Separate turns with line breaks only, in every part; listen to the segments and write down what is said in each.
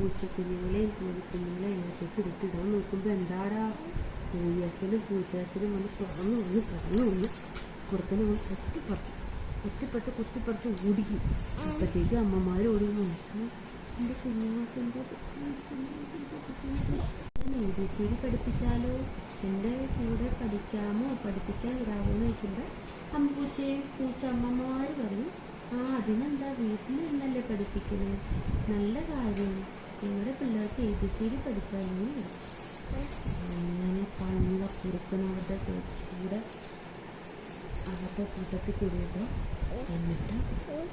പൂച്ചക്കുഞ്ഞുങ്ങളെയും കോഴിക്കുഞ്ഞുങ്ങളെയും അതിനകത്തേക്ക് എടുത്തിടാൻ നോക്കുമ്പോൾ എന്താടാ കോഴിയച്ഛനും പൂച്ചയച്ഛനും വന്ന് തുറന്നു വന്ന് കുറുക്കനെ കുത്തിപ്പറിച്ച് ഓടിക്കും. അപ്പോഴത്തേക്ക് അമ്മമാർ ഓടുന്നു, എൻ്റെ കുഞ്ഞുങ്ങൾക്ക് എന്താ ABCD പഠിപ്പിച്ചാലോ, എൻ്റെ കൂടെ പഠിപ്പിക്കാൻ വിടാമോ എന്ന് ചോദിക്കുമ്പോൾ പൂച്ചമ്മമാർ പറയും, അതിനെന്താ വീട്ടിൽ നിന്നല്ലേ പഠിപ്പിക്കുന്നത്, നല്ല കാര്യം, ഞങ്ങളുടെ പിള്ളേർക്ക് ABCD പഠിച്ചാലും അങ്ങനെ പണിയുള്ള കുറുക്കനവരുടെ കൂട്ടത്തിൽ കൂടിയിട്ട് എന്നിട്ട്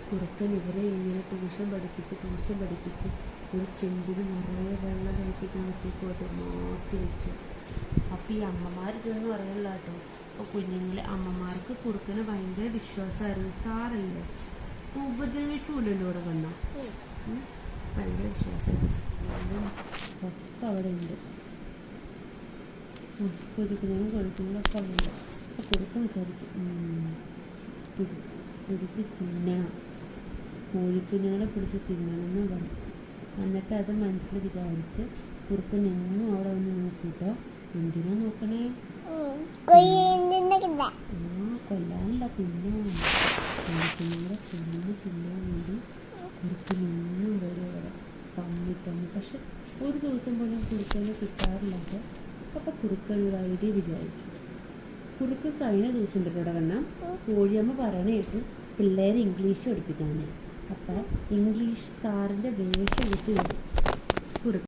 കുറുക്കൻ ഇവരെ ഇങ്ങനെ ട്യൂഷൻ പഠിപ്പിച്ച് ഒരു ചെമ്പിന് നിറയെ വെള്ളം കഴിപ്പിക്കാൻ വെച്ചേക്കോട്ടെ മാറ്റി വെച്ച്. അപ്പോൾ ഈ അമ്മമാർ ഇതൊന്നും അറിയില്ല കേട്ടോ. അപ്പോൾ അമ്മമാർക്ക് കുറുക്കനെ ഭയങ്കര വിശ്വാസമായിരുന്നു. സാറല്ലേ ഉപദ്രവിച്ചൂലല്ലോ ഇവിടെ വന്നാൽ, ഭയങ്കര വിശ്വാസമായിരുന്നു. ഒക്കെ അവിടെ ഉണ്ട്, കൊതുക്കുഞ്ഞുങ്ങളും കൊഴുക്കുഞ്ഞുങ്ങളൊക്കെ അവിടെ ഉണ്ട്. അപ്പോൾ കുറുക്കൻ വിചാരിക്കും പിടിച്ച് തിന്നണം, കോഴിക്കുഞ്ഞുങ്ങളെ പിടിച്ച് തിന്നണമെന്ന് പറയും. എന്നിട്ട് അത് മനസ്സിൽ വിചാരിച്ച് കുറുക്കൻ എന്നും അവിടെ വന്ന് നോക്കിട്ടോ, എന്തിനാ നോക്കണേ, കൊല്ലാനല്ല തിന്നാണ്, കോഴിക്കുഞ്ഞുങ്ങളെ തിന്നാൻ വേണ്ടി കുറുക്കൻ എന്നും വരും അവിടെ തമ്മി. പക്ഷെ ഒരു ദിവസം പോലും കുറുക്കനെ കിട്ടാറില്ലാതെ അപ്പോൾ കുറുക്കൻ ഒരു ഐഡിയ വിചാരിച്ചു. കുറുക്കൻ കഴിഞ്ഞ ദിവസം ഉണ്ട് ഇവിടെ വന്നാൽ കോഴിയമ്മ പറയണ കേട്ടു പിള്ളേരെ ഇംഗ്ലീഷ് പഠിപ്പിക്കാമെന്ന്. അപ്പം ഇംഗ്ലീഷ് സാറിൻ്റെ വേഷം കിട്ടി വരും കുറുക്കൻ.